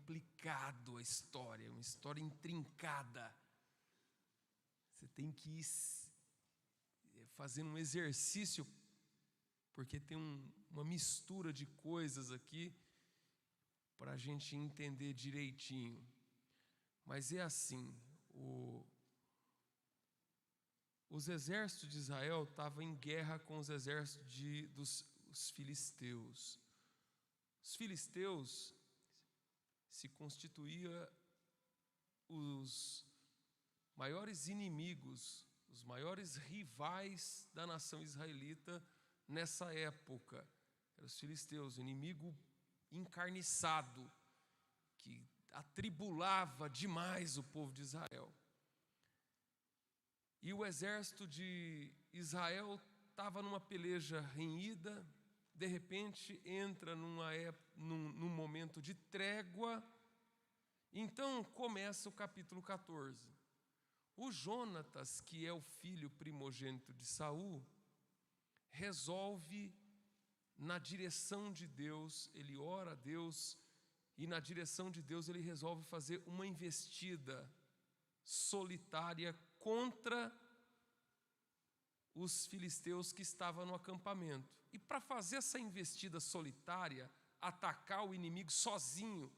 complicado a história, uma história intrincada. Você tem que ir fazendo um exercício, porque tem uma mistura de coisas aqui para a gente entender direitinho. Mas é assim, os exércitos de Israel estavam em guerra com os exércitos dos filisteus. Os filisteus se constituíam os maiores inimigos, os maiores rivais da nação israelita nessa época. Eram os filisteus, o inimigo encarniçado, que atribulava demais o povo de Israel. E o exército de Israel estava numa peleja renhida, de repente entra num momento de trégua. Então começa o capítulo 14. O Jonatas, que é o filho primogênito de Saul, resolve, na direção de Deus, ele ora a Deus, e na direção de Deus ele resolve fazer uma investida solitária contra os filisteus que estavam no acampamento. E para fazer essa investida solitária, atacar o inimigo sozinho,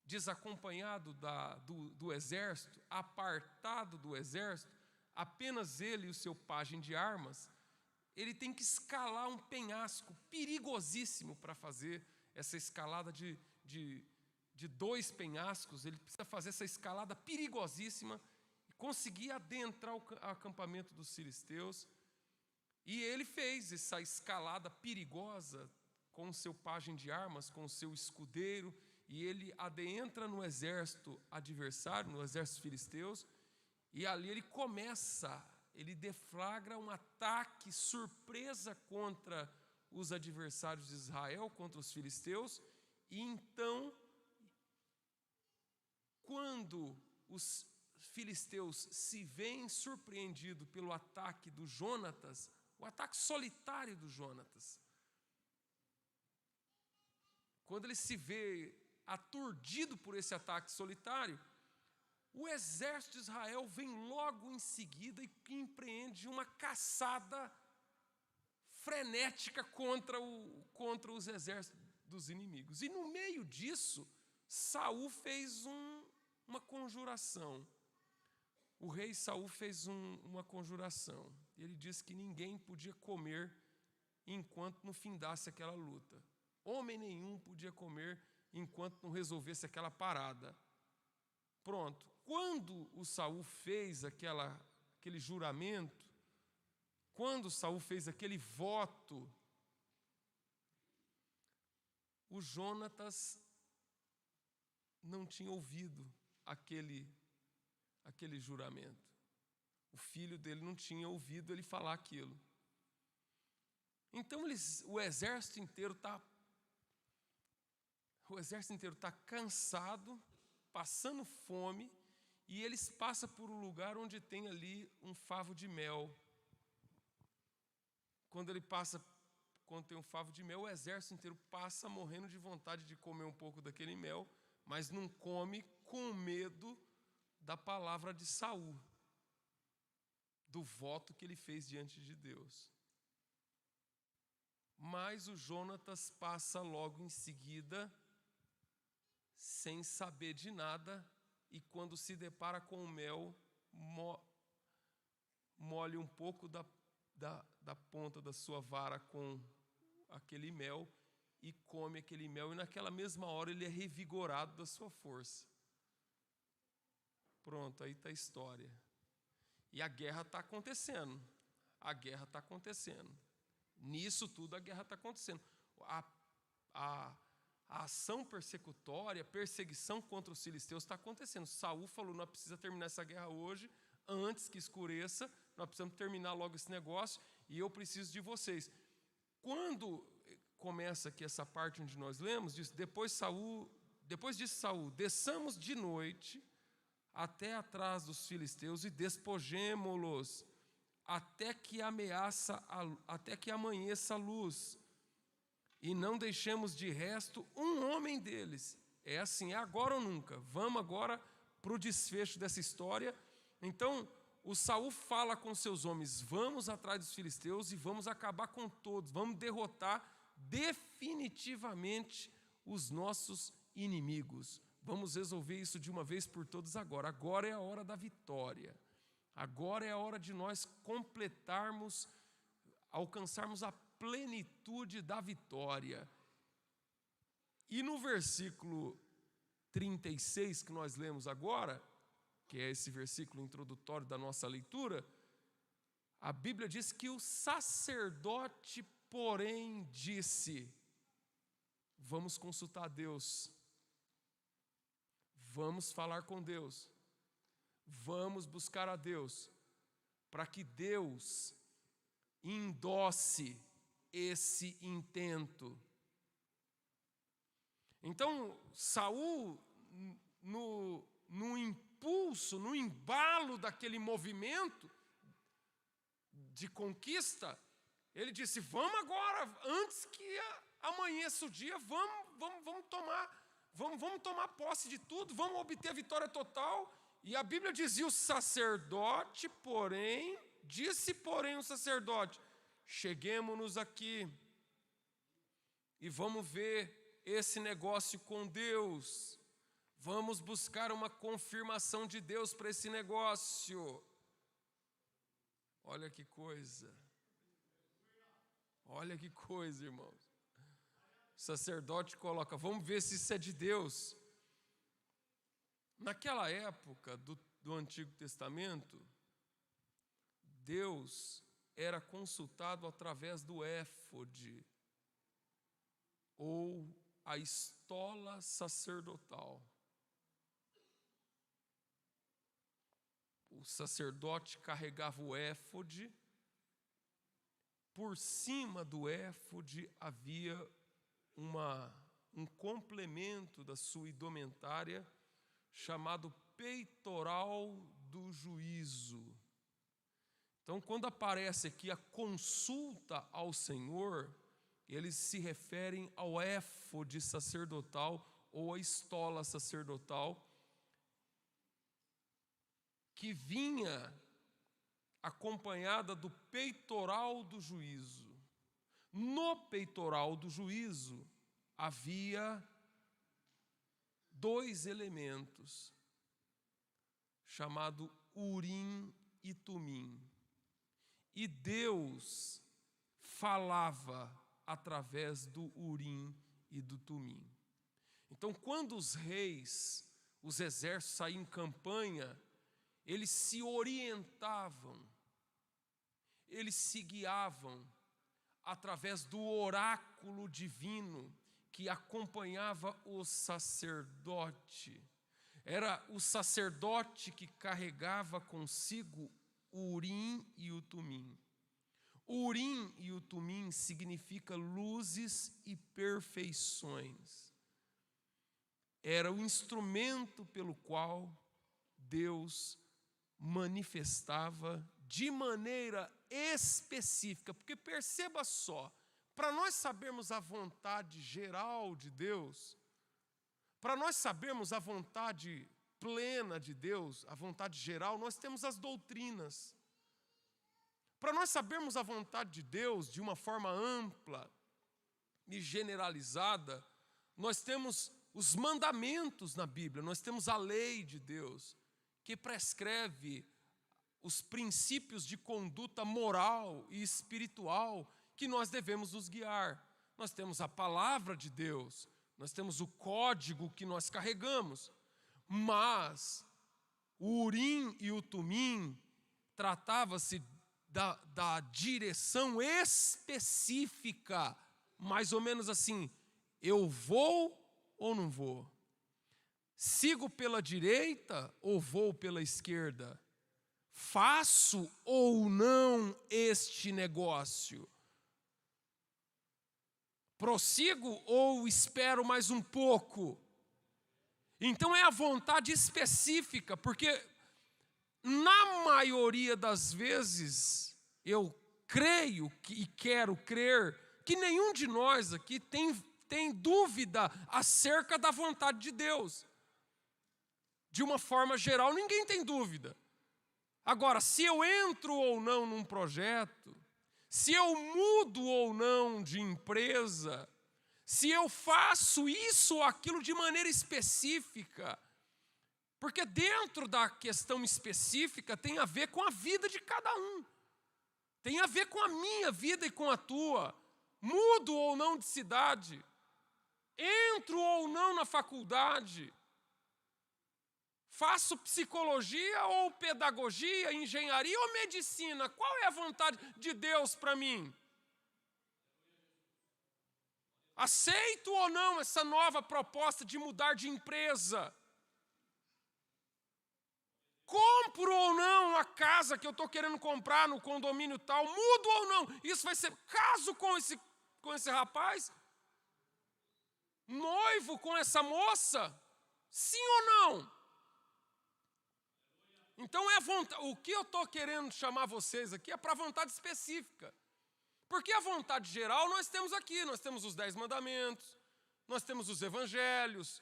desacompanhado do exército, apartado do exército, apenas ele e o seu pajem de armas, ele tem que escalar um penhasco perigosíssimo para fazer essa escalada de 2 penhascos. Ele precisa fazer essa escalada perigosíssima e conseguir adentrar o acampamento dos filisteus. E ele fez essa escalada perigosa com o seu pajem de armas, com o seu escudeiro, e ele adentra no exército adversário, no exército filisteus, e ali ele deflagra um ataque surpresa contra os adversários de Israel, contra os filisteus. E então, quando os filisteus se veem surpreendidos pelo ataque do Jonatas, o ataque solitário do Jonatas, quando ele se vê aturdido por esse ataque solitário, o exército de Israel vem logo em seguida e empreende uma caçada frenética contra os exércitos dos inimigos. E no meio disso, Saul fez uma conjuração. O rei Saul fez uma conjuração. Ele disse que ninguém podia comer enquanto não findasse aquela luta. Homem nenhum podia comer enquanto não resolvesse aquela parada. Pronto. Quando o Saul fez aquele juramento, quando Saul fez aquele voto, o Jonatas não tinha ouvido aquele juramento. O filho dele não tinha ouvido ele falar aquilo. Então o exército inteiro está cansado, passando fome, e eles passam por um lugar onde tem ali um favo de mel. Quando tem um favo de mel, o exército inteiro passa morrendo de vontade de comer um pouco daquele mel, mas não come com medo da palavra de Saul, do voto que ele fez diante de Deus. Mas o Jonatas passa logo em seguida, sem saber de nada, e quando se depara com o mel, molhe um pouco da ponta da sua vara com aquele mel e come aquele mel, e naquela mesma hora ele é revigorado da sua força. Pronto, aí está a história. E a guerra está acontecendo. Nisso tudo a guerra está acontecendo. A ação persecutória, a perseguição contra os filisteus está acontecendo. Saul falou: nós precisamos terminar essa guerra hoje, antes que escureça, nós precisamos terminar logo esse negócio, e eu preciso de vocês. Quando começa aqui essa parte onde nós lemos, diz: depois disse Saul, desçamos de noite até atrás dos filisteus e despojemo-los até que amanheça a luz, e não deixemos de resto um homem deles. É assim, é agora ou nunca. Vamos agora para o desfecho dessa história. Então, o Saul fala com seus homens: vamos atrás dos filisteus e vamos acabar com todos. Vamos derrotar definitivamente os nossos inimigos. Vamos resolver isso de uma vez por todas agora. Agora é a hora da vitória. Agora é a hora de nós completarmos, alcançarmos a plenitude da vitória. E no versículo 36 que nós lemos agora, que é esse versículo introdutório da nossa leitura, a Bíblia diz que o sacerdote, porém, disse: vamos consultar Deus, vamos falar com Deus, vamos buscar a Deus, para que Deus endosse esse intento. Então, Saul, no impulso, no embalo daquele movimento de conquista, ele disse: vamos agora, antes que amanheça o dia, vamos tomar posse de tudo, vamos obter a vitória total. E a Bíblia dizia: o sacerdote, porém, disse o sacerdote: cheguemo-nos aqui e vamos ver esse negócio com Deus. Vamos buscar uma confirmação de Deus para esse negócio. Olha que coisa. Olha que coisa, irmãos. O sacerdote coloca: vamos ver se isso é de Deus. Naquela época do Antigo Testamento, Deus era consultado através do éfode, ou a estola sacerdotal. O sacerdote carregava o éfode, por cima do éfode havia um complemento da sua indumentária, chamado peitoral do juízo. Então, quando aparece aqui a consulta ao Senhor, eles se referem ao éfode sacerdotal ou a estola sacerdotal, que vinha acompanhada do peitoral do juízo. No peitoral do juízo havia 2 elementos, chamado Urim e Tumim. E Deus falava através do Urim e do Tumim. Então, quando os reis, os exércitos saíam em campanha, eles se orientavam, eles se guiavam através do oráculo divino que acompanhava o sacerdote. Era o sacerdote que carregava consigo o Urim e o Tumim. O Urim e o Tumim significa luzes e perfeições. Era o instrumento pelo qual Deus manifestava de maneira específica. Porque perceba só, para nós sabermos a vontade geral de Deus, para nós sabermos a vontade plena de Deus, a vontade geral, nós temos as doutrinas. Para nós sabermos a vontade de Deus de uma forma ampla e generalizada, nós temos os mandamentos na Bíblia, nós temos a lei de Deus, que prescreve os princípios de conduta moral e espiritual que nós devemos nos guiar. Nós temos a palavra de Deus, nós temos o código que nós carregamos, mas o Urim e o Tumim tratava-se da direção específica, mais ou menos assim: eu vou ou não vou? Sigo pela direita ou vou pela esquerda? Faço ou não este negócio? Prossigo ou espero mais um pouco? Então é a vontade específica, porque na maioria das vezes eu creio e quero crer que nenhum de nós aqui tem tem dúvida acerca da vontade de Deus. De uma forma geral, ninguém tem dúvida. Agora, se eu entro ou não num projeto, se eu mudo ou não de empresa, se eu faço isso ou aquilo de maneira específica, porque dentro da questão específica tem a ver com a vida de cada um. Tem a ver com a minha vida e com a tua. Mudo ou não de cidade, entro ou não na faculdade, faço psicologia ou pedagogia, engenharia ou medicina, qual é a vontade de Deus para mim? Aceito ou não essa nova proposta de mudar de empresa? Compro ou não a casa que eu estou querendo comprar no condomínio tal? Mudo ou não? Isso vai ser caso com esse rapaz? Noivo com essa moça? Sim ou não? Então, o que eu estou querendo chamar vocês aqui é para a vontade específica. Porque a vontade geral nós temos aqui. Nós temos os 10 mandamentos, nós temos os evangelhos.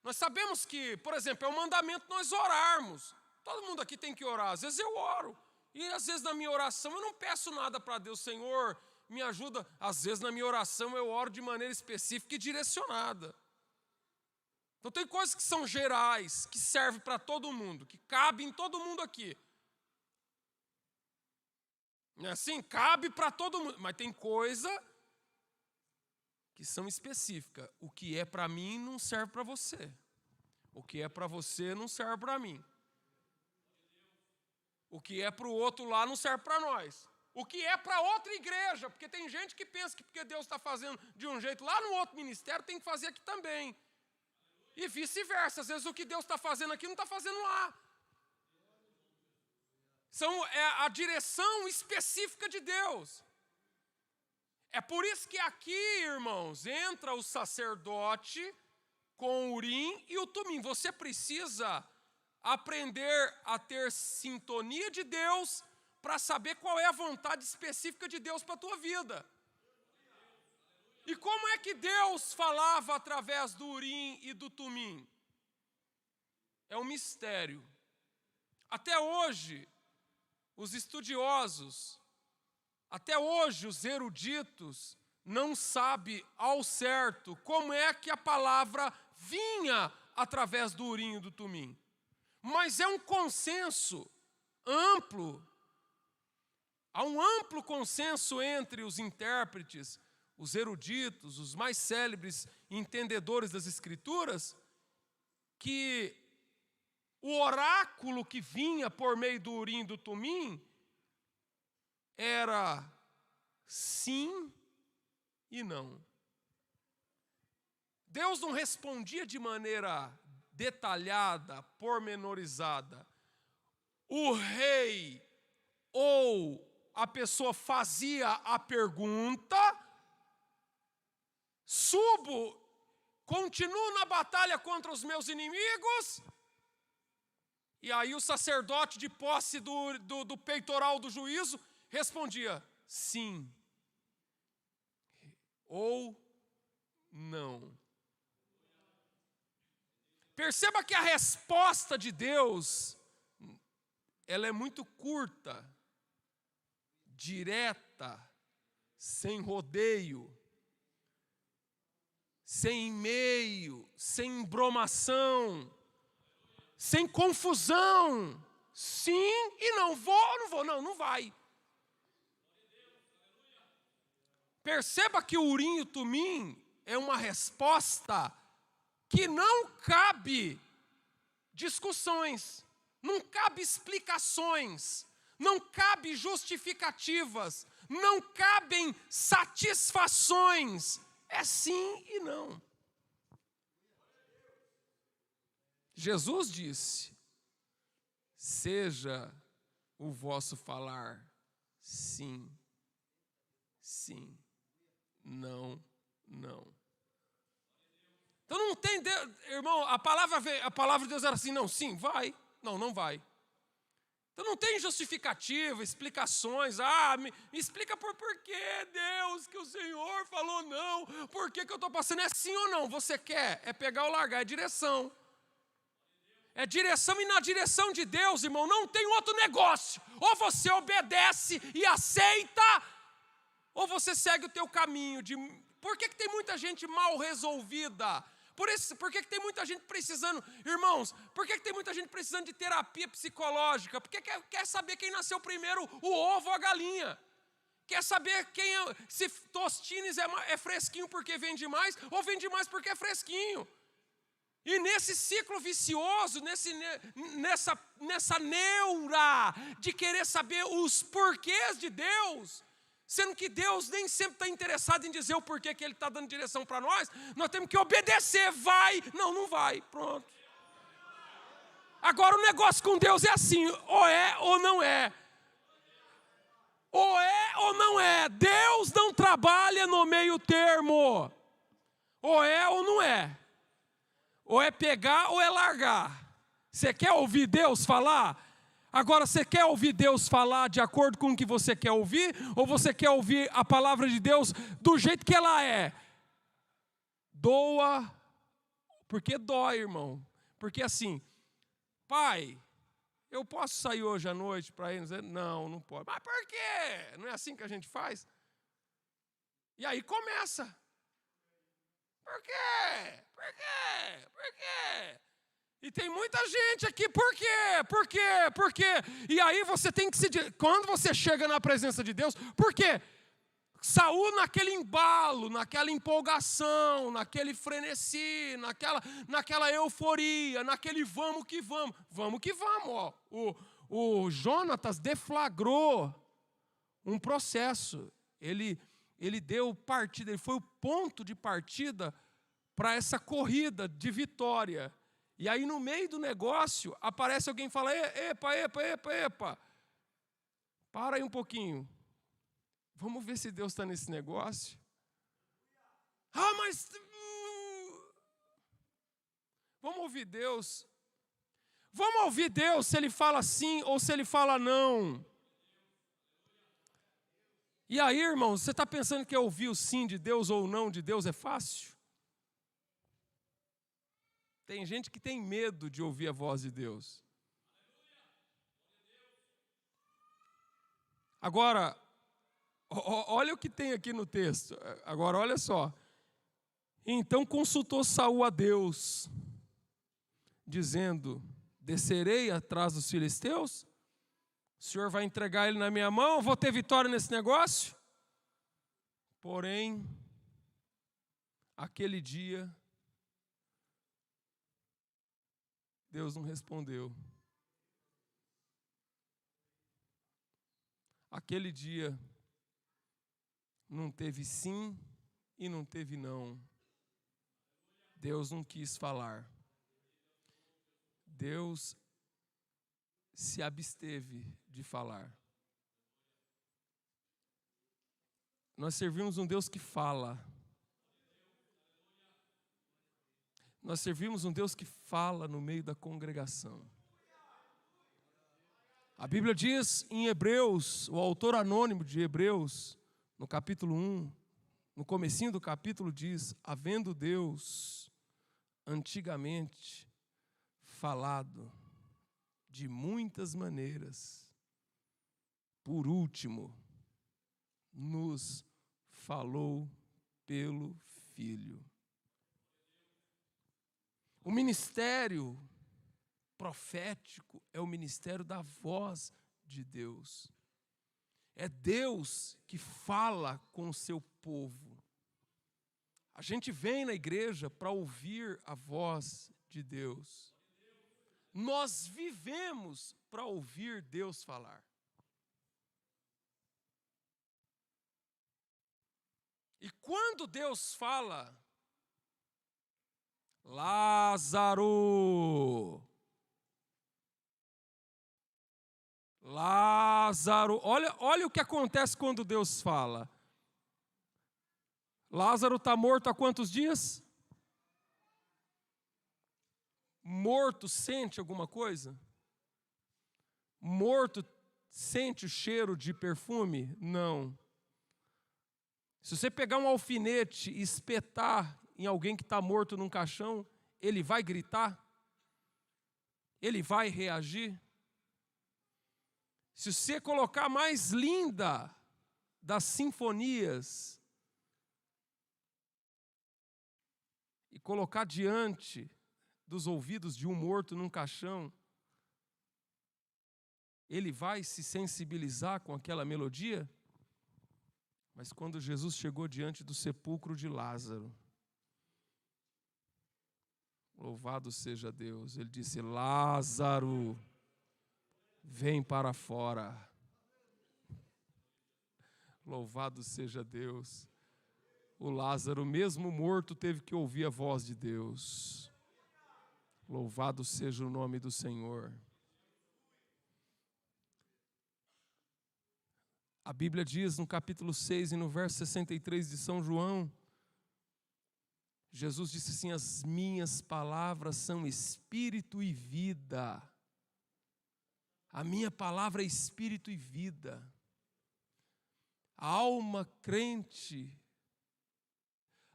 Nós sabemos que, por exemplo, é um mandamento nós orarmos. Todo mundo aqui tem que orar. Às vezes eu oro. E às vezes na minha oração eu não peço nada para Deus. Senhor, me ajuda. Às vezes na minha oração eu oro de maneira específica e direcionada. Então tem coisas que são gerais, que servem para todo mundo, que cabem em todo mundo aqui. Não é assim? Cabe para todo mundo. Mas tem coisa que são específicas. O que é para mim não serve para você. O que é para você não serve para mim. O que é para o outro lá não serve para nós. O que é para outra igreja, porque tem gente que pensa que porque Deus está fazendo de um jeito lá no outro ministério, tem que fazer aqui também. E vice-versa, às vezes o que Deus está fazendo aqui não está fazendo lá. É a direção específica de Deus. É por isso que aqui, irmãos, entra o sacerdote com o Urim e o Tumim. Você precisa aprender a ter sintonia de Deus para saber qual é a vontade específica de Deus para a tua vida. E como é que Deus falava através do Urim e do Tumim? É um mistério. Até hoje, os estudiosos, até hoje os eruditos, não sabem ao certo como é que a palavra vinha através do Urim e do Tumim. Mas é um consenso amplo. Há um amplo consenso entre os intérpretes, os eruditos, os mais célebres entendedores das Escrituras, que o oráculo que vinha por meio do Urim e do Tumim era sim e não. Deus não respondia de maneira detalhada, pormenorizada. O rei ou a pessoa fazia a pergunta, subo, continuo na batalha contra os meus inimigos, e aí o sacerdote de posse do peitoral do juízo respondia sim ou não. Perceba que a resposta de Deus, ela é muito curta, direta, sem rodeio, sem e-mail, sem embromação, sem confusão. Sim e não vou, não vai. Perceba que o Urim e o Tumim é uma resposta que não cabe discussões, não cabe explicações, não cabe justificativas, não cabem satisfações. É sim e não. Jesus disse: seja o vosso falar sim, sim, não, não. Então não tem, irmão, a palavra de Deus era assim, não, sim, vai, não vai. Então não tem justificativa, explicações. Me explica por que, Deus, que o Senhor falou não. Por que eu estou passando? É sim ou não? Você quer? É pegar ou largar, é direção. É direção, e na direção de Deus, irmão, não tem outro negócio. Ou você obedece e aceita, ou você segue o teu caminho. Por que tem muita gente mal resolvida? Por que tem muita gente precisando, irmãos, por que tem muita gente precisando de terapia psicológica? Porque quer saber quem nasceu primeiro, o ovo ou a galinha. Quer saber se Tostines é fresquinho porque vende mais, ou vende mais porque é fresquinho. E nesse ciclo vicioso, nessa neura de querer saber os porquês de Deus, sendo que Deus nem sempre está interessado em dizer o porquê que Ele está dando direção para nós temos que obedecer, vai, não vai, pronto. Agora o negócio com Deus é assim, ou é ou não é. Ou é ou não é. Deus não trabalha no meio termo. Ou é ou não é. Ou é pegar ou é largar. Você quer ouvir Deus falar? Agora, você quer ouvir Deus falar de acordo com o que você quer ouvir? Ou você quer ouvir a palavra de Deus do jeito que ela é? Doa, porque dói, irmão. Porque assim, pai, eu posso sair hoje à noite para ir? Não pode. Mas por quê? Não é assim que a gente faz? E aí começa. Por quê? Por quê? Por quê? E tem muita gente aqui, por quê? Por quê? Por quê? E aí você tem que quando você chega na presença de Deus, por quê? Saul naquele embalo, naquela empolgação, naquele frenesi, naquela euforia, naquele vamos que vamos. Vamos que vamos, ó. O Jonatas deflagrou um processo. Ele deu partida, ele foi o ponto de partida para essa corrida de vitória. E aí no meio do negócio, aparece alguém e fala, epa, para aí um pouquinho. Vamos ver se Deus está nesse negócio. Mas... Vamos ouvir Deus. Vamos ouvir Deus se Ele fala sim ou se Ele fala não. E aí, irmão, você está pensando que ouvir o sim de Deus ou o não de Deus é fácil? Tem gente que tem medo de ouvir a voz de Deus. Agora, olha o que tem aqui no texto. Agora, olha só. Então consultou Saul a Deus, dizendo, descerei atrás dos filisteus? O Senhor vai entregar ele na minha mão? Eu vou ter vitória nesse negócio? Porém, aquele dia, Deus não respondeu. Aquele dia não teve sim e não teve não. Deus não quis falar. Deus se absteve de falar. Nós servimos um Deus que fala. Nós servimos um Deus que fala no meio da congregação. A Bíblia diz em Hebreus, o autor anônimo de Hebreus, no capítulo 1, no comecinho do capítulo diz, havendo Deus antigamente falado de muitas maneiras, por último, nos falou pelo Filho. O ministério profético é o ministério da voz de Deus. É Deus que fala com o seu povo. A gente vem na igreja para ouvir a voz de Deus. Nós vivemos para ouvir Deus falar. E quando Deus fala, Lázaro, olha o que acontece quando Deus fala. Lázaro está morto há quantos dias? Morto, sente alguma coisa? Morto sente o cheiro de perfume? Não. Se você pegar um alfinete e espetar em alguém que está morto num caixão, ele vai gritar? Ele vai reagir? Se você colocar a mais linda das sinfonias e colocar diante dos ouvidos de um morto num caixão, ele vai se sensibilizar com aquela melodia? Mas quando Jesus chegou diante do sepulcro de Lázaro, louvado seja Deus, ele disse: Lázaro, vem para fora. Louvado seja Deus. O Lázaro, mesmo morto, teve que ouvir a voz de Deus. Louvado seja o nome do Senhor. A Bíblia diz no capítulo 6 e no verso 63 de São João, Jesus disse assim: as minhas palavras são espírito e vida. A minha palavra é espírito e vida. A alma crente,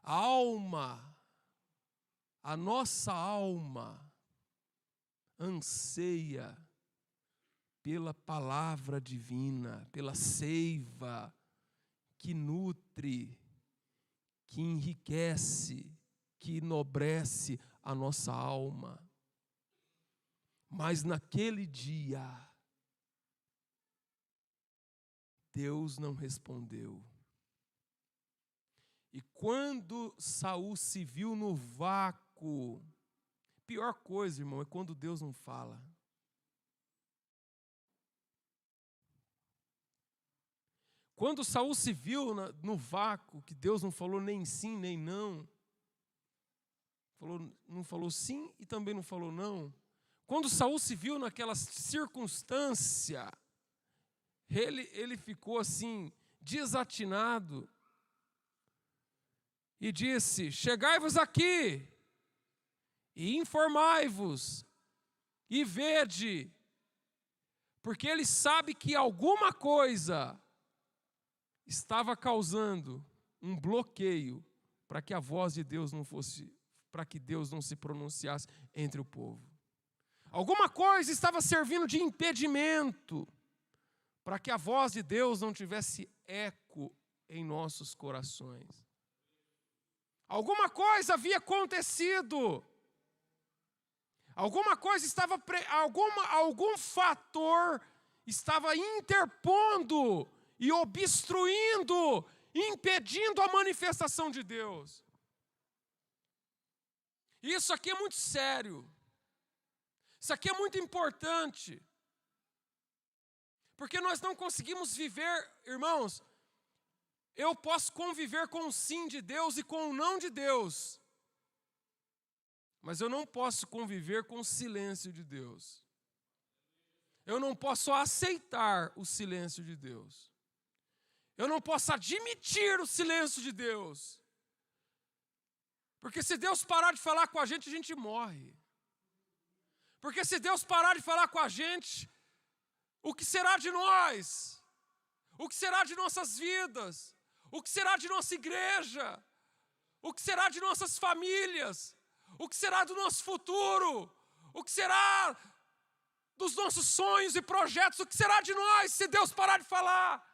a nossa alma anseia pela palavra divina, pela seiva que nutre, que enriquece, que enobrece a nossa alma. Mas naquele dia, Deus não respondeu. E quando Saul se viu no vácuo, pior coisa, irmão, é quando Deus não fala. Quando Saul se viu no vácuo, que Deus não falou nem sim nem não, não falou sim e também não falou não. Quando Saul se viu naquela circunstância, ele ficou assim, desatinado, e disse: chegai-vos aqui, e informai-vos, e vede, porque ele sabe que alguma coisa estava causando um bloqueio para que a voz de Deus não fosse, para que Deus não se pronunciasse entre o povo. Alguma coisa estava servindo de impedimento para que a voz de Deus não tivesse eco em nossos corações. Alguma coisa havia acontecido. Alguma coisa estava, algum fator estava interpondo e obstruindo, impedindo a manifestação de Deus. Isso aqui é muito sério. Isso aqui é muito importante. Porque nós não conseguimos viver, irmãos, eu posso conviver com o sim de Deus e com o não de Deus, mas eu não posso conviver com o silêncio de Deus. Eu não posso aceitar o silêncio de Deus. Eu não posso admitir o silêncio de Deus. Porque se Deus parar de falar com a gente morre. Porque se Deus parar de falar com a gente, o que será de nós? O que será de nossas vidas? O que será de nossa igreja? O que será de nossas famílias? O que será do nosso futuro? O que será dos nossos sonhos e projetos? O que será de nós se Deus parar de falar?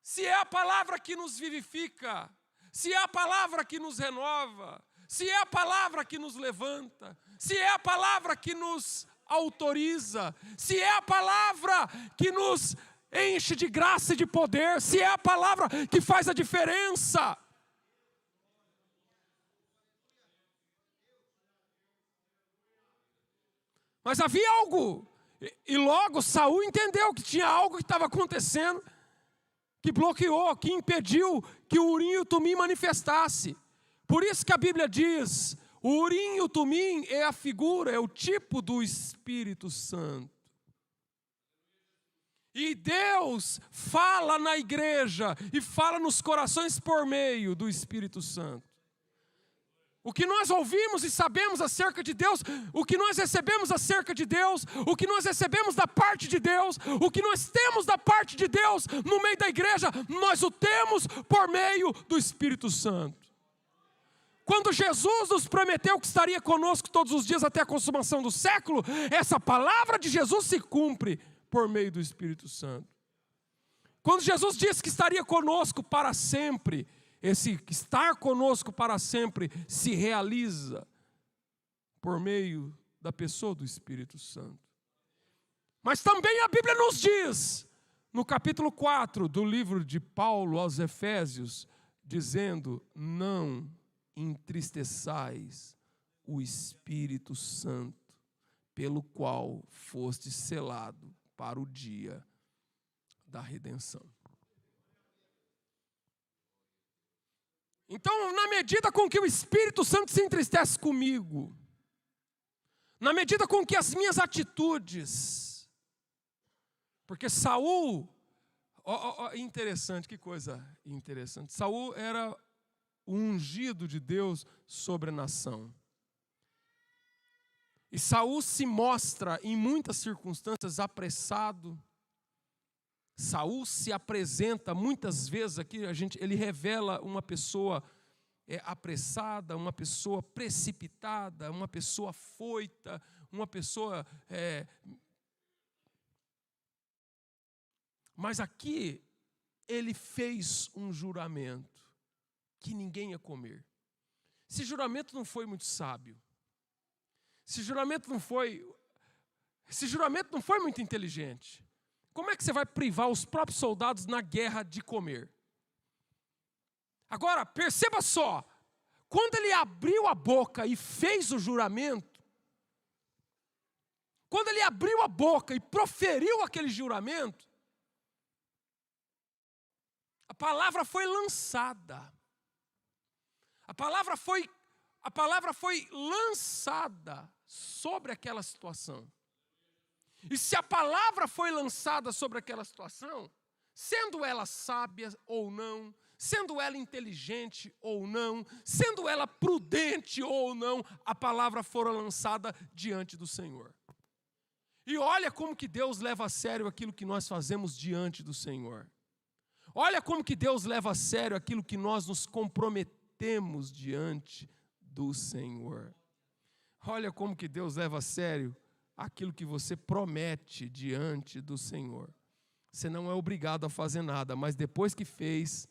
Se é a palavra que nos vivifica, se é a palavra que nos renova, se é a palavra que nos levanta, se é a palavra que nos autoriza, se é a palavra que nos enche de graça e de poder, se é a palavra que faz a diferença. Mas havia algo, e logo Saul entendeu que tinha algo que estava acontecendo, que bloqueou, que impediu que o Urim e o Tumim manifestasse. Por isso que a Bíblia diz, o Urim e o Tumim é a figura, é o tipo do Espírito Santo. E Deus fala na igreja e fala nos corações por meio do Espírito Santo. O que nós ouvimos e sabemos acerca de Deus, o que nós recebemos acerca de Deus, o que nós recebemos da parte de Deus, o que nós temos da parte de Deus no meio da igreja, nós o temos por meio do Espírito Santo. Quando Jesus nos prometeu que estaria conosco todos os dias até a consumação do século, essa palavra de Jesus se cumpre por meio do Espírito Santo. Quando Jesus disse que estaria conosco para sempre, esse estar conosco para sempre se realiza por meio da pessoa do Espírito Santo. Mas também a Bíblia nos diz, no capítulo 4 do livro de Paulo aos Efésios, dizendo: não entristeçais o Espírito Santo, pelo qual foste selado para o dia da redenção. Então, na medida com que o Espírito Santo se entristece comigo, na medida com que as minhas atitudes, porque Saul, interessante, que coisa interessante, Saul era o ungido de Deus sobre a nação. E Saul se mostra em muitas circunstâncias apressado. Saul se apresenta muitas vezes aqui, ele revela uma pessoa apressada, uma pessoa precipitada, uma pessoa foita, uma pessoa... Mas aqui ele fez um juramento que ninguém ia comer. Esse juramento não foi muito sábio. Esse juramento não foi muito inteligente. Como é que você vai privar os próprios soldados na guerra de comer? Agora, perceba só, quando ele abriu a boca e fez o juramento, quando ele abriu a boca e proferiu aquele juramento, a palavra foi lançada. A palavra foi lançada sobre aquela situação. E se a palavra foi lançada sobre aquela situação, sendo ela sábia ou não, sendo ela inteligente ou não, sendo ela prudente ou não, a palavra fora lançada diante do Senhor. E olha como que Deus leva a sério aquilo que nós fazemos diante do Senhor. Olha como que Deus leva a sério aquilo que nós nos comprometemos diante do Senhor. Olha como que Deus leva a sério aquilo que você promete diante do Senhor. Você não é obrigado a fazer nada, mas depois que fez,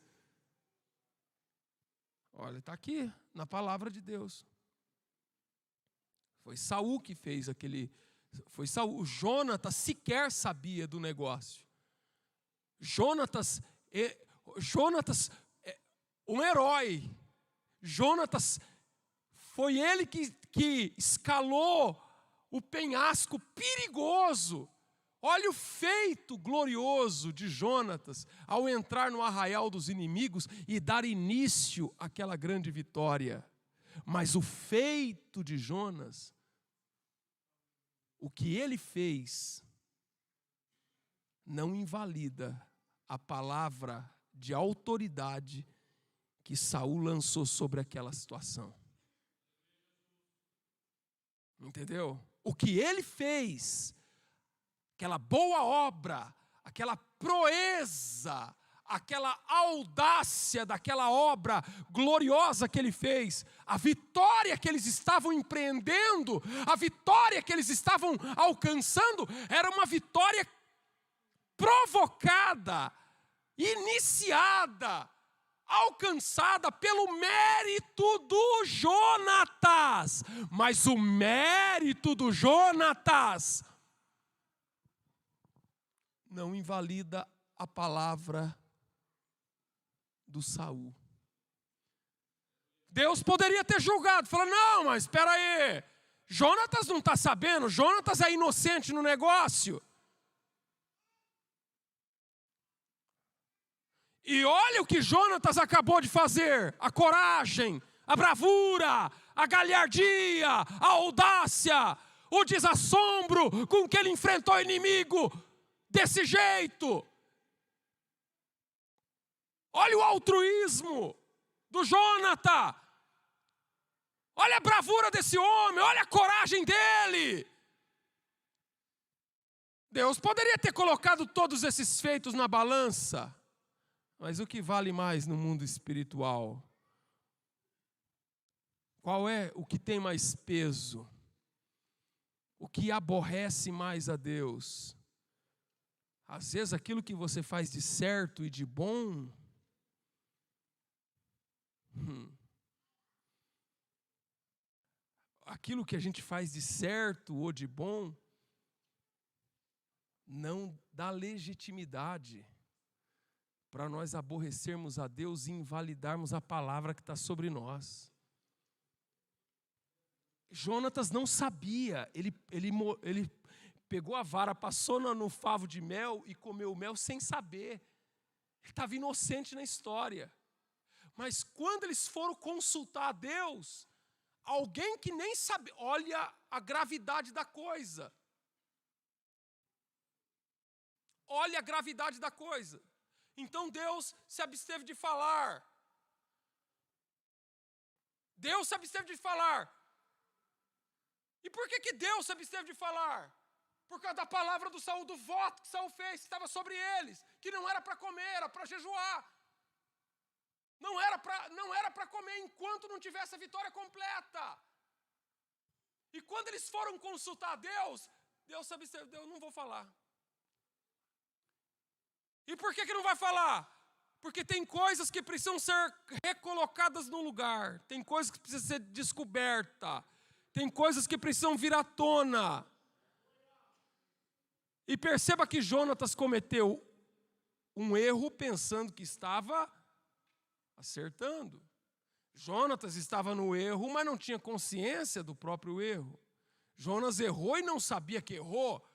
olha, está aqui na palavra de Deus. Foi Saul que fez aquele... Foi Saul. O Jonatas sequer sabia do negócio. Jonatas, um herói. Jonatas, foi ele que escalou o penhasco perigoso. Olha o feito glorioso de Jonatas ao entrar no arraial dos inimigos e dar início àquela grande vitória. Mas o feito de Jonas, o que ele fez, não invalida a palavra de autoridade que Saul lançou sobre aquela situação. Entendeu? O que ele fez, aquela boa obra, aquela proeza, aquela audácia daquela obra gloriosa que ele fez, a vitória que eles estavam empreendendo, a vitória que eles estavam alcançando, era uma vitória provocada, iniciada, alcançada pelo mérito do Jonatas. Mas o mérito do Jonatas não invalida a palavra do Saul. Deus poderia ter julgado, falando: não, mas espera aí, Jonatas não está sabendo, Jonatas é inocente no negócio. E olha o que Jonatas acabou de fazer: a coragem, a bravura, a galhardia, a audácia, o desassombro com que ele enfrentou o inimigo desse jeito. Olha o altruísmo do Jonatas. Olha a bravura desse homem, olha a coragem dele. Deus poderia ter colocado todos esses feitos na balança, mas o que vale mais no mundo espiritual? Qual é o que tem mais peso? O que aborrece mais a Deus? Às vezes aquilo que você faz de certo e de bom, aquilo que a gente faz de certo ou de bom, não dá legitimidade para nós aborrecermos a Deus e invalidarmos a palavra que está sobre nós. Jonatas não sabia, ele pegou a vara, passou no favo de mel e comeu o mel sem saber. Ele estava inocente na história. Mas quando eles foram consultar a Deus, alguém que nem sabe, olha a gravidade da coisa. Olha a gravidade da coisa. Então Deus se absteve de falar. Deus se absteve de falar. E por que Deus se absteve de falar? Por causa da palavra do Saul, do voto que Saul fez, que estava sobre eles, que não era para comer, era para jejuar. Não era para comer enquanto não tivesse a vitória completa. E quando eles foram consultar Deus, Deus se absteve, Deus, não vou falar. E por que não vai falar? Porque tem coisas que precisam ser recolocadas no lugar, tem coisas que precisam ser descobertas. Tem coisas que precisam vir à tona. E perceba que Jonatas cometeu um erro pensando que estava acertando. Jonatas estava no erro, mas não tinha consciência do próprio erro. Jonas errou e não sabia que errou.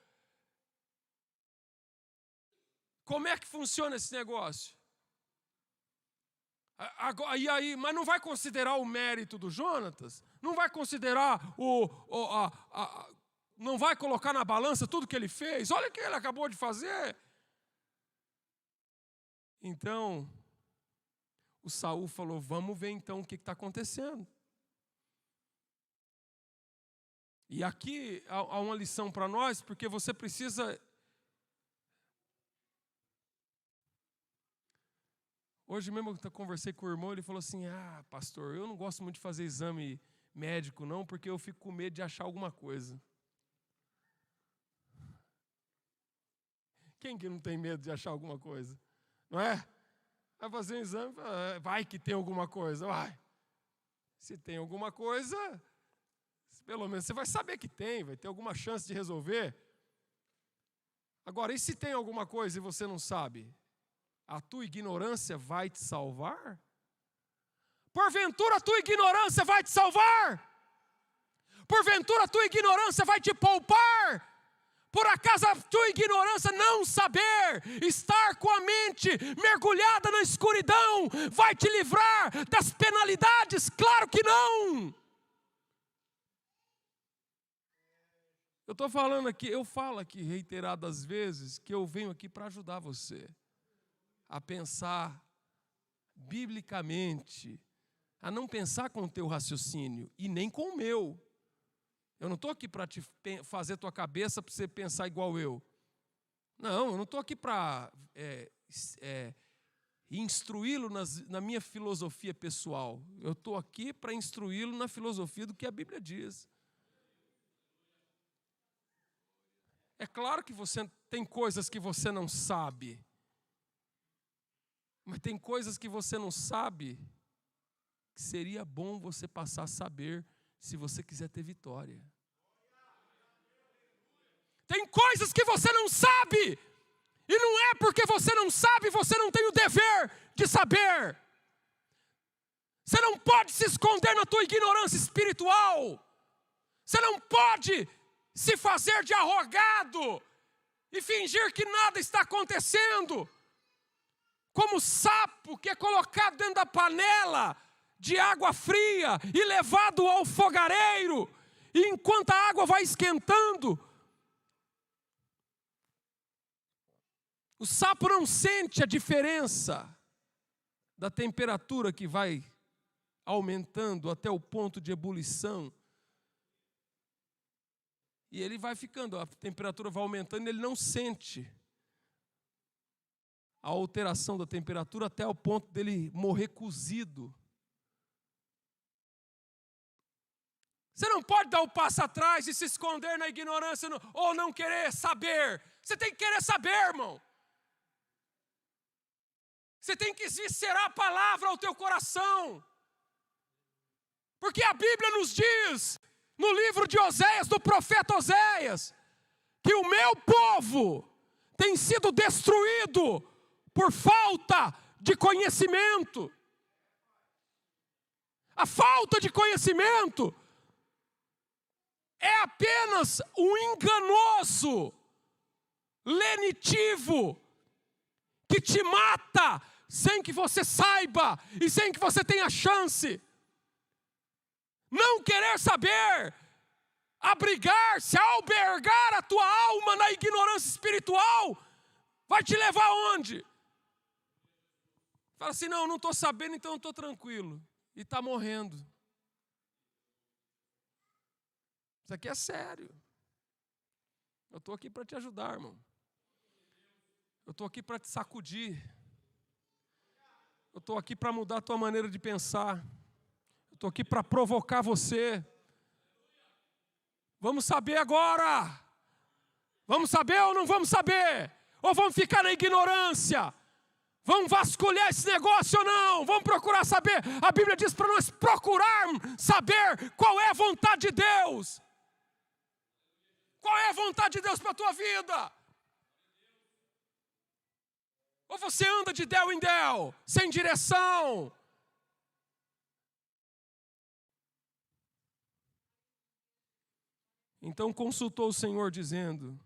Como é que funciona esse negócio? Mas não vai considerar o mérito do Jonatas? Não vai considerar não vai colocar na balança tudo que ele fez? Olha o que ele acabou de fazer. Então, o Saul falou, vamos ver então o que está acontecendo. E aqui há uma lição para nós, porque você precisa... Hoje mesmo eu conversei com o irmão, ele falou assim, pastor, eu não gosto muito de fazer exame médico não, porque eu fico com medo de achar alguma coisa. Quem que não tem medo de achar alguma coisa? Não é? Vai fazer um exame, vai que tem alguma coisa, vai. Se tem alguma coisa, pelo menos você vai saber que tem, vai ter alguma chance de resolver. Agora, e se tem alguma coisa e você não sabe? A tua ignorância vai te salvar? Porventura a tua ignorância vai te salvar? Porventura a tua ignorância vai te poupar? Por acaso a tua ignorância não saber, estar com a mente mergulhada na escuridão, vai te livrar das penalidades? Claro que não! Eu estou falando aqui, eu falo aqui reiteradas vezes que eu venho aqui para ajudar você a pensar biblicamente, a não pensar com o teu raciocínio e nem com o meu. Eu não estou aqui para te fazer tua cabeça para você pensar igual eu. Não, eu não estou aqui para instruí-lo na minha filosofia pessoal. Eu estou aqui para instruí-lo na filosofia do que a Bíblia diz. É claro que você tem coisas que você não sabe. Mas tem coisas que você não sabe que seria bom você passar a saber se você quiser ter vitória. Tem coisas que você não sabe, e não é porque você não sabe, você não tem o dever de saber. Você não pode se esconder na tua ignorância espiritual. Você não pode se fazer de arrogado e fingir que nada está acontecendo. Como sapo que é colocado dentro da panela de água fria e levado ao fogareiro, e enquanto a água vai esquentando, o sapo não sente a diferença da temperatura que vai aumentando até o ponto de ebulição. E ele vai ficando, a temperatura vai aumentando, ele não sente a alteração da temperatura até o ponto dele morrer cozido. Você não pode dar o passo atrás e se esconder na ignorância ou não querer saber. Você tem que querer saber, irmão. Você tem que viscerar a palavra ao teu coração. Porque a Bíblia nos diz, no livro de Oséias, do profeta Oséias, que o meu povo tem sido destruído por falta de conhecimento. A falta de conhecimento é apenas um enganoso, lenitivo, que te mata sem que você saiba e sem que você tenha chance. Não querer saber, abrigar-se, albergar a tua alma na ignorância espiritual, vai te levar aonde? Fala assim, não estou sabendo, então eu estou tranquilo. E está morrendo. Isso aqui é sério. Eu estou aqui para te ajudar, irmão. Eu estou aqui para te sacudir. Eu estou aqui para mudar a tua maneira de pensar. Eu estou aqui para provocar você. Vamos saber agora. Vamos saber ou não vamos saber? Ou vamos ficar na ignorância? Vamos vasculhar esse negócio ou não? Vamos procurar saber. A Bíblia diz para nós procurarmos saber qual é a vontade de Deus. Qual é a vontade de Deus para a tua vida? Ou você anda de del em del, sem direção? Então consultou o Senhor dizendo,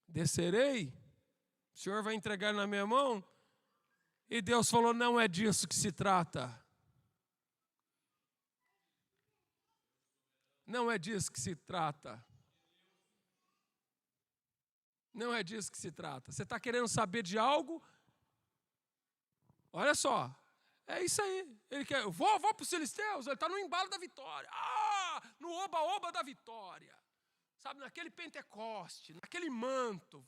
descerei? O Senhor vai entregar na minha mão? E Deus falou, não é disso que se trata. Não é disso que se trata. Não é disso que se trata. Você está querendo saber de algo? Olha só, é isso aí. Ele quer, vou para os filisteus, ele está no embalo da vitória. No oba-oba da vitória. Sabe, naquele Pentecoste, naquele manto.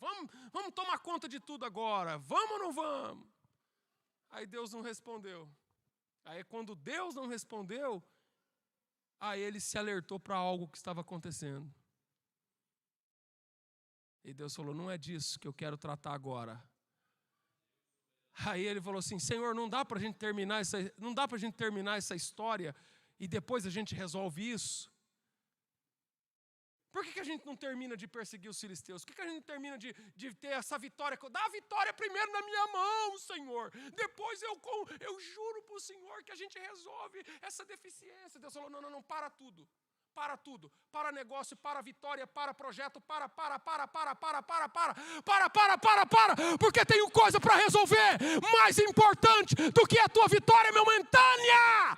Vamos tomar conta de tudo agora. Vamos ou não vamos? Aí Deus não respondeu. Aí quando Deus não respondeu, aí ele se alertou para algo que estava acontecendo. E Deus falou, não é disso que eu quero tratar agora. Aí ele falou assim, Senhor, não dá para a gente terminar essa história e depois a gente resolve isso? Por que a gente não termina de perseguir os filisteus? Por que a gente não termina de ter essa vitória? Dá a vitória primeiro na minha mão, Senhor. Depois eu juro para o Senhor que a gente resolve essa deficiência. Deus falou, não, para tudo. Para tudo, para negócio, para vitória, para projeto, para, porque tenho coisa para resolver, mais importante do que a tua vitória momentânea.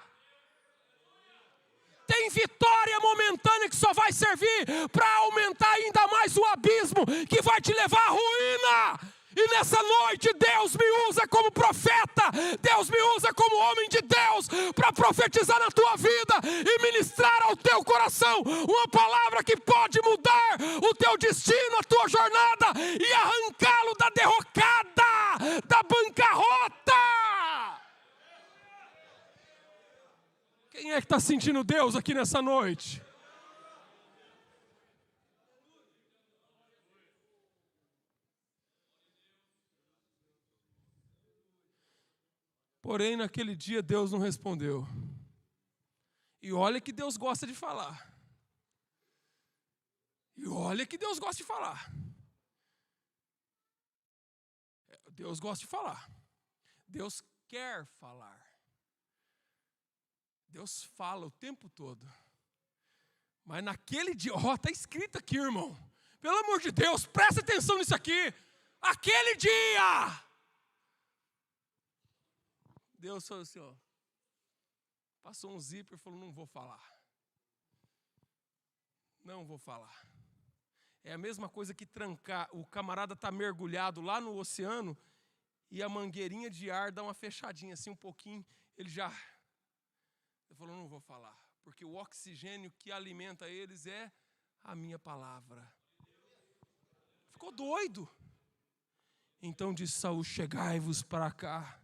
Tem vitória momentânea que só vai servir para aumentar ainda mais o abismo, que vai te levar à ruína. E nessa noite Deus me usa como profeta, Deus me usa como homem de Deus para profetizar na tua vida e ministrar ao teu coração uma palavra que pode mudar o teu destino, a tua jornada e arrancá-lo da derrocada, da bancarrota. Quem é que está sentindo Deus aqui nessa noite? Porém, naquele dia, Deus não respondeu. E olha que Deus gosta de falar. Deus gosta de falar. Deus quer falar. Deus fala o tempo todo. Mas naquele dia, está escrito aqui, irmão. Pelo amor de Deus, presta atenção nisso aqui. Aquele dia... Deus falou assim, passou um zíper e falou, não vou falar. Não vou falar. É a mesma coisa que trancar, o camarada está mergulhado lá no oceano e a mangueirinha de ar dá uma fechadinha assim um pouquinho, ele já Ele falou, não vou falar, porque o oxigênio que alimenta eles é a minha palavra. Ficou doido. Então disse Saul, chegai-vos para cá,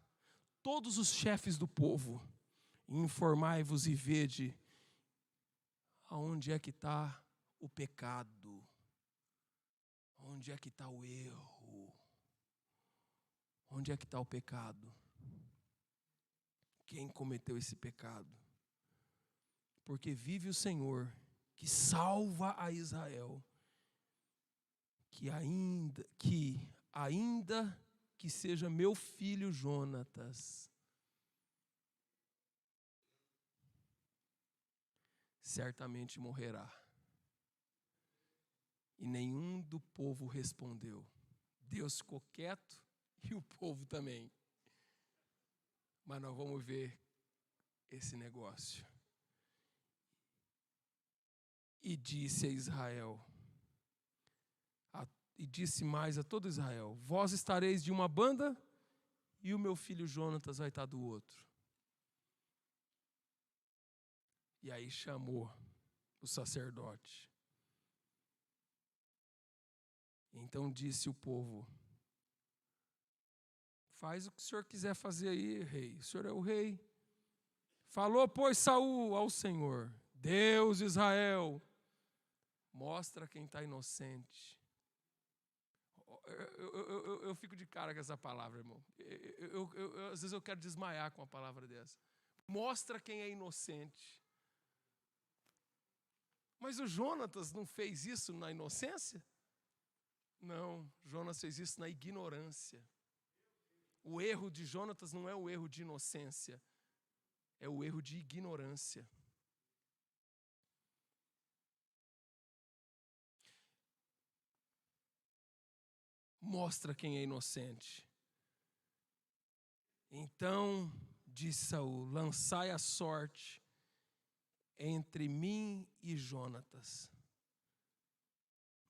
todos os chefes do povo, e informai-vos e vede aonde é que está o pecado, onde é que está o erro, onde é que está o pecado, quem cometeu esse pecado. Porque vive o Senhor, que salva a Israel, que ainda que seja meu filho Jonatas, certamente morrerá. E nenhum do povo respondeu. Deus ficou quieto e o povo também. Mas nós vamos ver esse negócio. E disse a Israel, e disse mais a todo Israel, vós estareis de uma banda e o meu filho Jonatas vai estar do outro. E aí chamou o sacerdote. Então disse o povo, faz o que o senhor quiser fazer aí, rei. O senhor é o rei. Falou, pois, Saul ao Senhor, Deus de Israel, mostra quem está inocente. Eu fico de cara com essa palavra, irmão. Às vezes eu quero desmaiar com uma palavra dessa. Mostra quem é inocente. Mas o Jonatas não fez isso na inocência? Não, Jonas fez isso na ignorância. O erro de Jonatas não é o erro de inocência, é o erro de ignorância. Mostra quem é inocente. Então disse Saul, lançai a sorte entre mim e Jonatas,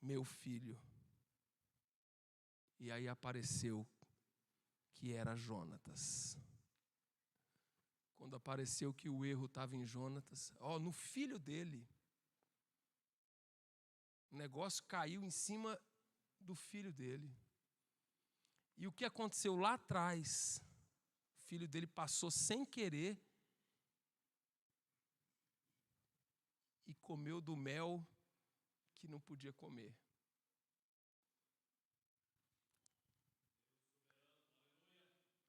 meu filho. E aí apareceu que era Jonatas. Quando apareceu que o erro estava em Jonatas, no filho dele, o negócio caiu em cima do filho dele. E o que aconteceu lá atrás, o filho dele passou sem querer e comeu do mel que não podia comer.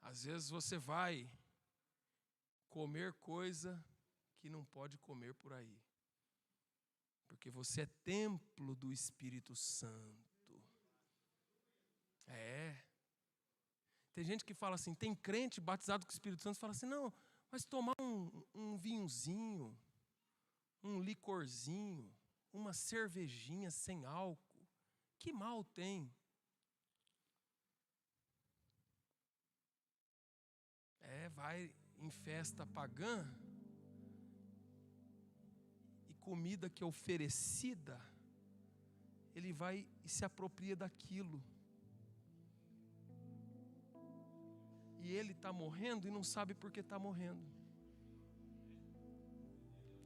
Às vezes você vai comer coisa que não pode comer por aí. Porque você é templo do Espírito Santo. Tem gente que fala assim, tem crente batizado com o Espírito Santo, fala assim, não, mas tomar um vinhozinho, um licorzinho, uma cervejinha sem álcool, que mal tem? Vai em festa pagã e comida que é oferecida, ele vai e se apropria daquilo. E ele está morrendo e não sabe por que está morrendo.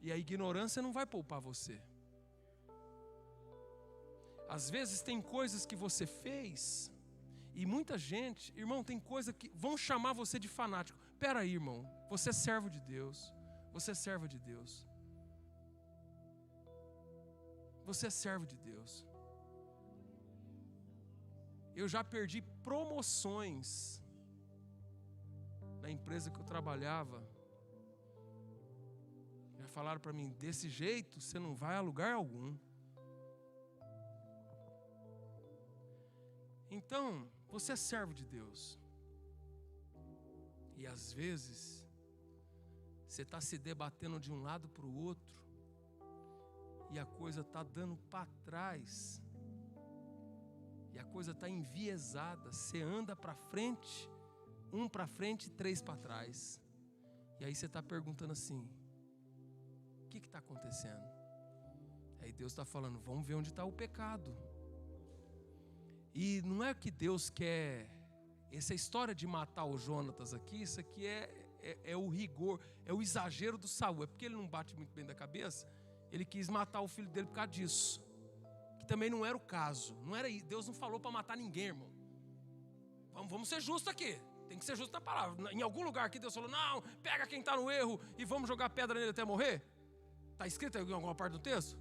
E a ignorância não vai poupar você. Às vezes tem coisas que você fez e muita gente, irmão, tem coisa que vão chamar você de fanático. Espera aí, irmão, você é servo de Deus. Você é serva de Deus. Você é servo de Deus. Eu já perdi promoções na empresa que eu trabalhava. Já falaram para mim, desse jeito você não vai a lugar algum. Então, você é servo de Deus. E às vezes, você está se debatendo de um lado para o outro, e a coisa está dando para trás, e a coisa está enviesada. Você anda para frente, um para frente e 3 para trás. E aí você está perguntando assim, o que está acontecendo? Aí Deus está falando, vamos ver onde está o pecado. E não é que Deus quer, essa história de matar o Jonatas aqui, isso aqui é é o rigor, é o exagero do Saul. É porque ele não bate muito bem da cabeça. Ele quis matar o filho dele por causa disso. Que também não era o caso. Não era, Deus não falou para matar ninguém, irmão. Vamos ser justos aqui. Tem que ser justo na palavra. Em algum lugar aqui Deus falou, não, pega quem está no erro e vamos jogar pedra nele até morrer. Está escrito em alguma parte do texto?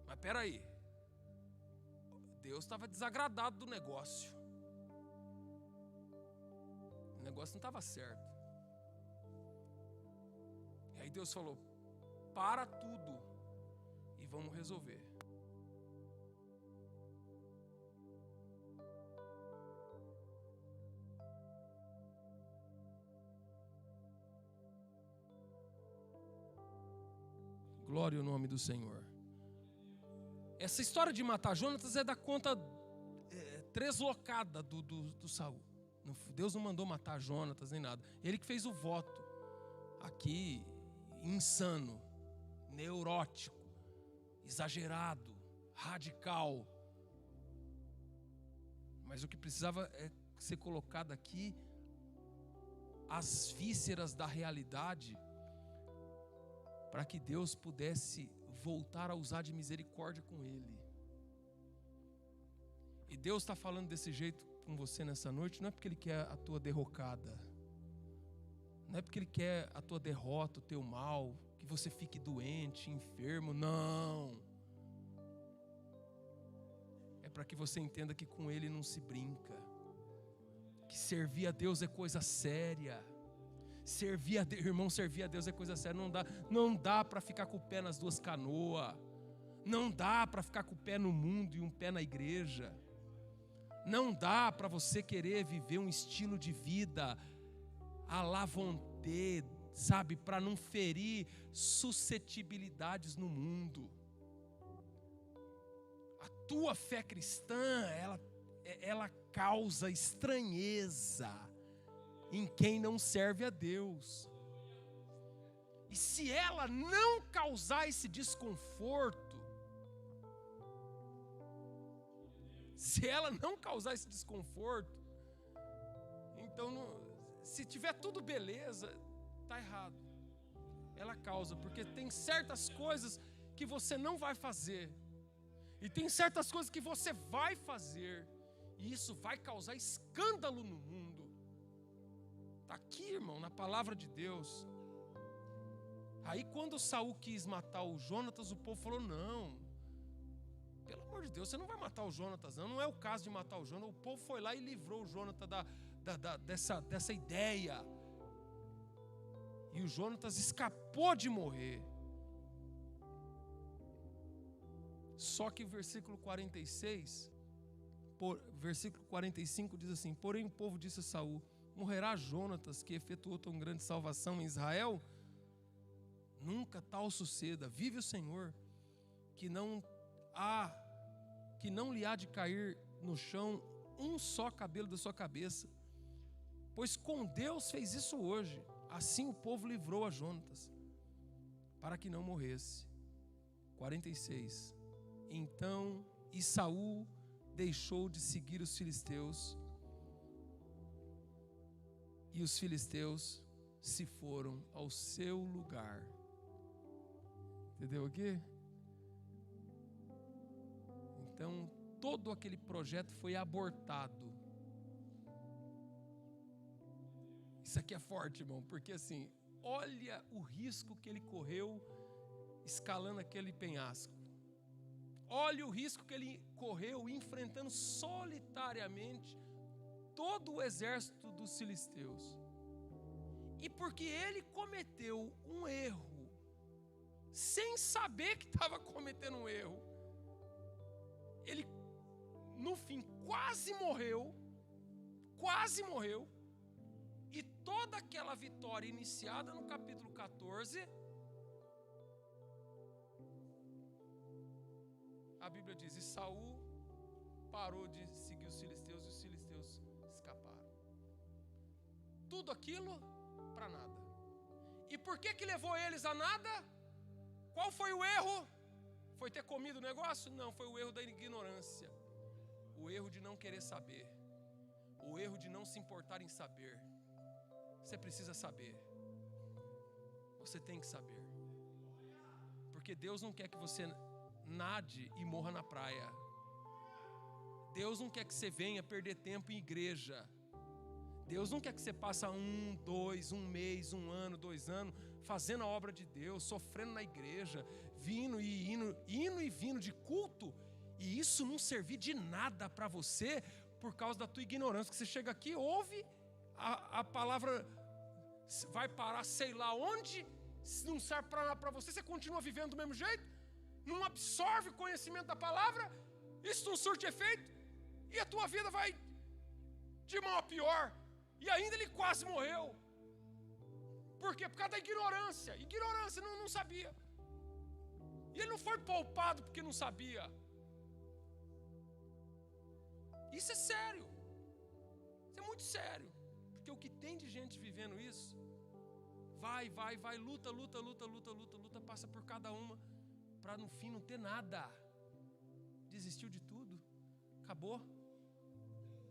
Mas peraí. Deus estava desagradado do negócio. O negócio não estava certo. E aí Deus falou, para tudo e vamos resolver. Glória ao nome do Senhor. Essa história de matar Jonatas é da conta treslocada do Saul. Deus não mandou matar Jonatas nem nada. Ele que fez o voto. Aqui, insano, neurótico, exagerado, radical. Mas o que precisava é ser colocado aqui as vísceras da realidade, para que Deus pudesse voltar a usar de misericórdia com ele. E Deus está falando desse jeito com você nessa noite, não é porque Ele quer a tua derrocada, não é porque Ele quer a tua derrota, o teu mal, que você fique doente, enfermo, não. É para que você entenda que com Ele não se brinca, que servir a Deus é coisa séria. Servir a Deus, irmão, servir a Deus é coisa séria. Não dá para ficar com o pé nas duas canoas. Não dá para ficar com o pé no mundo e um pé na igreja. Não dá para você querer viver um estilo de vida à la vontade, sabe, para não ferir suscetibilidades no mundo. A tua fé cristã, ela causa estranheza em quem não serve a Deus. E se ela não causar esse desconforto, então se tiver tudo beleza, tá errado. Ela causa, porque tem certas coisas que você não vai fazer, e tem certas coisas que você vai fazer, e isso vai causar escândalo no mundo. Está aqui, irmão, na palavra de Deus. Aí quando Saul quis matar o Jonatas, o povo falou, não, pelo amor de Deus, você não vai matar o Jonatas, não é o caso de matar o Jonatas. O povo foi lá e livrou o Jonatas dessa ideia. E o Jonatas escapou de morrer. Só que o versículo 45 diz assim, porém o povo disse a Saul, morrerá Jonatas, que efetuou tão grande salvação em Israel? Nunca tal suceda. Vive o Senhor, que não lhe há de cair no chão um só cabelo da sua cabeça. Pois com Deus fez isso hoje. Assim o povo livrou a Jonatas, para que não morresse. 46. Então Saul deixou de seguir os filisteus, e os filisteus se foram ao seu lugar. Entendeu aqui? Então, todo aquele projeto foi abortado. Isso aqui é forte, irmão, porque assim, olha o risco que ele correu escalando aquele penhasco. Olha o risco que ele correu enfrentando solitariamente todo o exército dos filisteus. E porque ele cometeu um erro, sem saber que estava cometendo um erro, ele no fim quase morreu, e toda aquela vitória iniciada no capítulo 14, a Bíblia diz, e Saul parou de seguir os filisteus e os filisteus escaparam. Tudo aquilo para nada. E por que levou eles a nada? Qual foi o erro? Foi ter comido o negócio? Não, foi o erro da ignorância. O erro de não querer saber. O erro de não se importar em saber. Você precisa saber. Você tem que saber. Porque Deus não quer que você nade e morra na praia. Deus não quer que você venha perder tempo em igreja. Deus não quer que você passe um mês, 1 ano, 2 anos, fazendo a obra de Deus, sofrendo na igreja, indo e vindo de culto, e isso não servir de nada para você, por causa da tua ignorância, que você chega aqui, ouve a palavra, vai parar sei lá onde, não serve para nada para você, você continua vivendo do mesmo jeito, não absorve o conhecimento da palavra, isso não surte efeito, e a tua vida vai de mal a pior, e ainda ele quase morreu. Por quê? Por causa da ignorância. Ignorância, não sabia. E ele não foi poupado porque não sabia. Isso é sério. Isso é muito sério. Porque o que tem de gente vivendo isso, vai, luta, passa por cada uma, para no fim não ter nada. Desistiu de tudo. Acabou.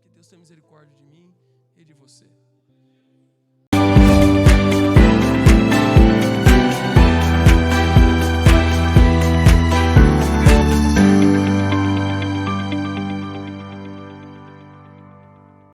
Que Deus tenha misericórdia de mim e de você.